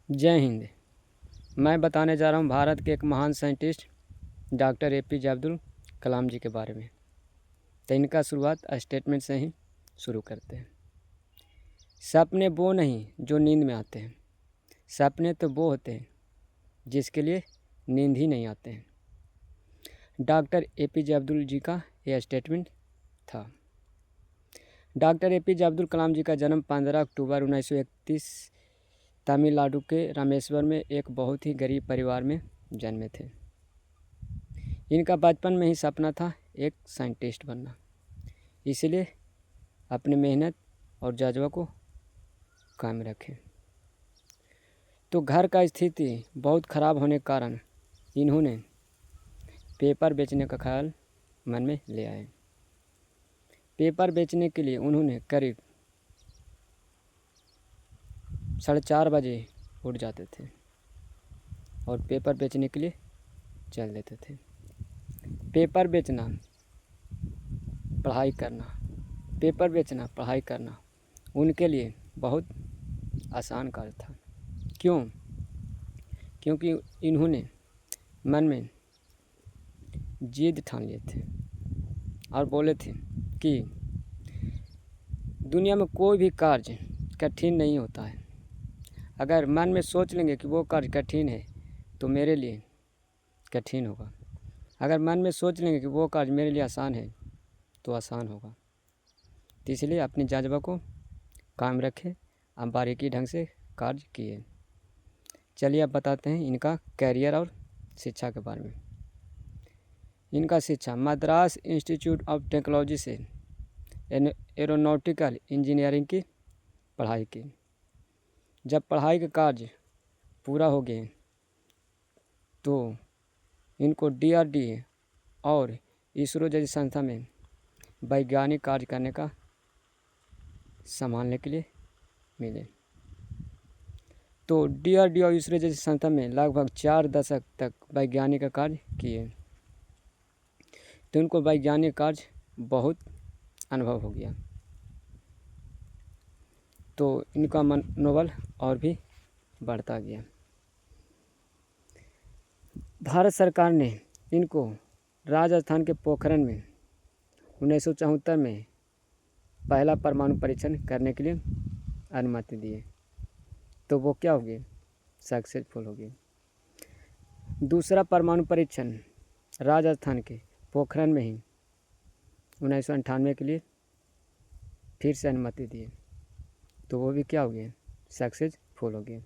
जय हिंद। मैं बताने जा रहा हूँ भारत के एक महान scientist doctor APJ Abdul Kalam जी के बारे में। तो इनका शुरुआत स्टेटमेंट से ही शुरू करते हैं। सपने वो नहीं जो नींद में आते हैं, सपने तो वो होते हैं जिसके लिए नींद ही नहीं आते हैं। डॉक्टर APJ अब्दुल जी का यह स्टेटमेंट था। डॉक्टर APJ अब्दुल कलाम जी का जन्म 15 अक्टूबर 1931 तमिलनाडु के रामेश्वर में एक बहुत ही गरीब परिवार में जन्मे थे। इनका बचपन में ही सपना था एक साइंटिस्ट बनना, इसलिए अपनी मेहनत और जज्बा को कायम रखें। तो घर का स्थिति बहुत ख़राब होने के कारण इन्होंने पेपर बेचने का ख्याल मन में ले आए। पेपर बेचने के लिए उन्होंने करीब 4:30 बजे उठ जाते थे और पेपर बेचने के लिए चल देते थे। पेपर बेचना पढ़ाई करना, पेपर बेचना पढ़ाई करना उनके लिए बहुत आसान कार्य था। क्यों? क्योंकि इन्होंने मन में जिद ठान लिए थे और बोले थे कि दुनिया में कोई भी कार्य कठिन नहीं होता है। अगर मन में सोच लेंगे कि वो कार्य कठिन है तो मेरे लिए कठिन होगा, अगर मन में सोच लेंगे कि वो कार्य मेरे लिए आसान है तो आसान होगा। तो इसलिए अपनी जज्बा को कायम रखें, हम बारीकी ढंग से कार्य किए। चलिए अब बताते हैं इनका कैरियर और शिक्षा के बारे में। इनका शिक्षा मद्रास इंस्टीट्यूट ऑफ टेक्नोलॉजी से एरोनॉटिकल इंजीनियरिंग की पढ़ाई की। जब पढ़ाई का कार्य पूरा हो गए तो इनको DRDA और इसरो जैसी संस्था में वैज्ञानिक कार्य करने का संभालने के लिए मिले। तो DRDA और इसरो जैसी संस्था में लगभग 4 दशक तक वैज्ञानिक कार्य किए। तो उनको वैज्ञानिक कार्य बहुत अनुभव हो गया, तो इनका मनोबल और भी बढ़ता गया। भारत सरकार ने इनको राजस्थान के पोखरण में 1974 में पहला परमाणु परीक्षण करने के लिए अनुमति दिए। तो वो क्या हो गए? सक्सेसफुल हो गए। दूसरा परमाणु परीक्षण राजस्थान के पोखरण में ही 1998 के लिए फिर से अनुमति दिए, तो वो भी क्या हो गए? सक्सेसफुल हो गए।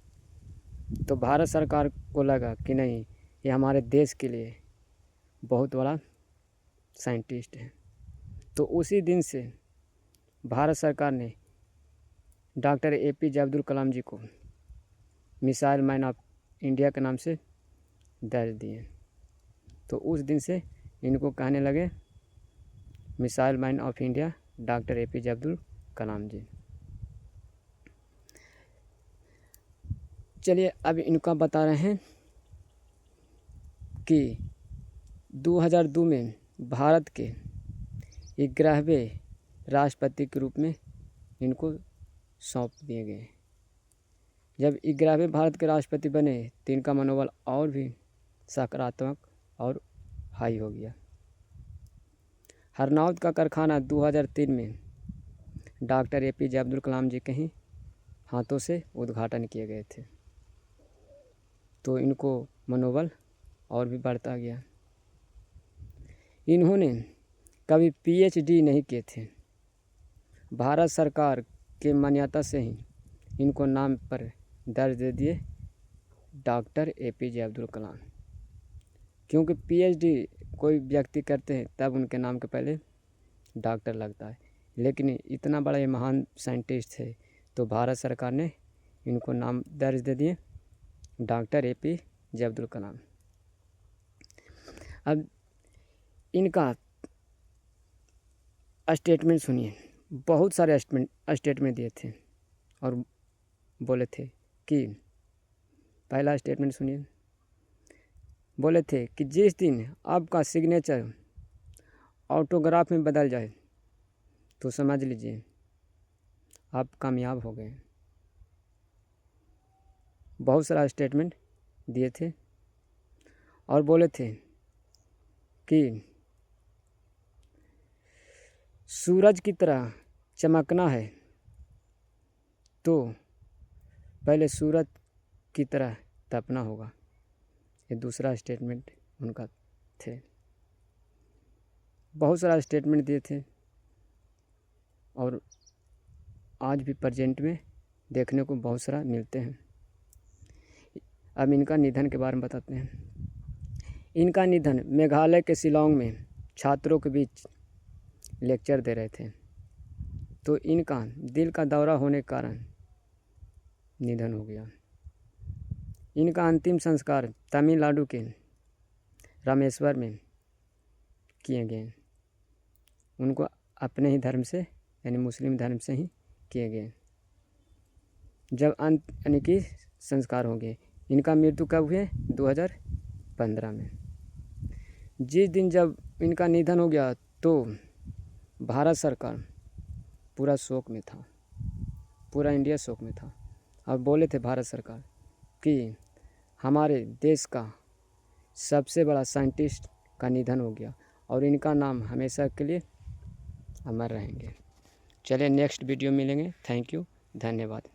तो भारत सरकार को लगा कि नहीं, ये हमारे देश के लिए बहुत बड़ा साइंटिस्ट है। तो उसी दिन से भारत सरकार ने डॉक्टर APJ अब्दुल कलाम जी को मिसाइल मैन ऑफ इंडिया के नाम से दर्ज दिए। तो उस दिन से इनको कहने लगे missile man of India doctor APJ Abdul Kalam ji. चलिए अब इनका बता रहे हैं कि 2002 में भारत के 11वें राष्ट्रपति के रूप में इनको सौंप दिए गए। जब 11वें भारत के राष्ट्रपति बने तो इनका मनोबल और भी सकारात्मक और हाई हो गया। हरनौत का कारखाना 2003 में डॉक्टर APJ अब्दुल कलाम जी के ही हाथों से उद्घाटन किए गए थे, तो इनको मनोबल और भी बढ़ता गया। इन्होंने कभी PhD नहीं किए थे। भारत सरकार के मान्यता से ही इनको नाम पर दर्ज दे दिए डॉक्टर APJ अब्दुल कलाम। क्योंकि PhD कोई व्यक्ति करते हैं तब उनके नाम के पहले डॉक्टर लगता है, लेकिन इतना बड़ा ये महान साइंटिस्ट थे तो भारत सरकार ने इनको नाम दर्ज दे दिए डॉक्टर APJ अब्दुल कलाम। अब इनका स्टेटमेंट सुनिए। बहुत सारे स्टेटमेंट दिए थे और बोले थे कि पहला स्टेटमेंट सुनिए। बोले थे कि जिस दिन आपका सिग्नेचर ऑटोग्राफ में बदल जाए तो समझ लीजिए आप कामयाब हो गए। बहुत सारा स्टेटमेंट दिए थे और बोले थे कि सूरज की तरह चमकना है तो पहले सूरज की तरह तपना होगा। ये दूसरा स्टेटमेंट उनका थे। बहुत सारा स्टेटमेंट दिए थे और आज भी प्रेजेंट में देखने को बहुत सारा मिलते हैं। अब इनका निधन के बारे में बताते हैं। इनका निधन मेघालय के शिलांग में छात्रों के बीच लेक्चर दे रहे थे तो इनका दिल का दौरा होने के कारण निधन हो गया। इनका अंतिम संस्कार तमिलनाडु के रामेश्वर में किए गए। उनको अपने ही धर्म से यानी मुस्लिम धर्म से ही किए गए। जब अंत यानी कि संस्कार हो गए। इनका मृत्यु कब हुए? 2015 में। जिस दिन जब इनका निधन हो गया तो भारत सरकार पूरा शोक में था, पूरा इंडिया शोक में था। और बोले थे भारत सरकार कि हमारे देश का सबसे बड़ा साइंटिस्ट का निधन हो गया और इनका नाम हमेशा के लिए अमर रहेंगे। चलिए नेक्स्ट वीडियो मिलेंगे। थैंक यू, धन्यवाद।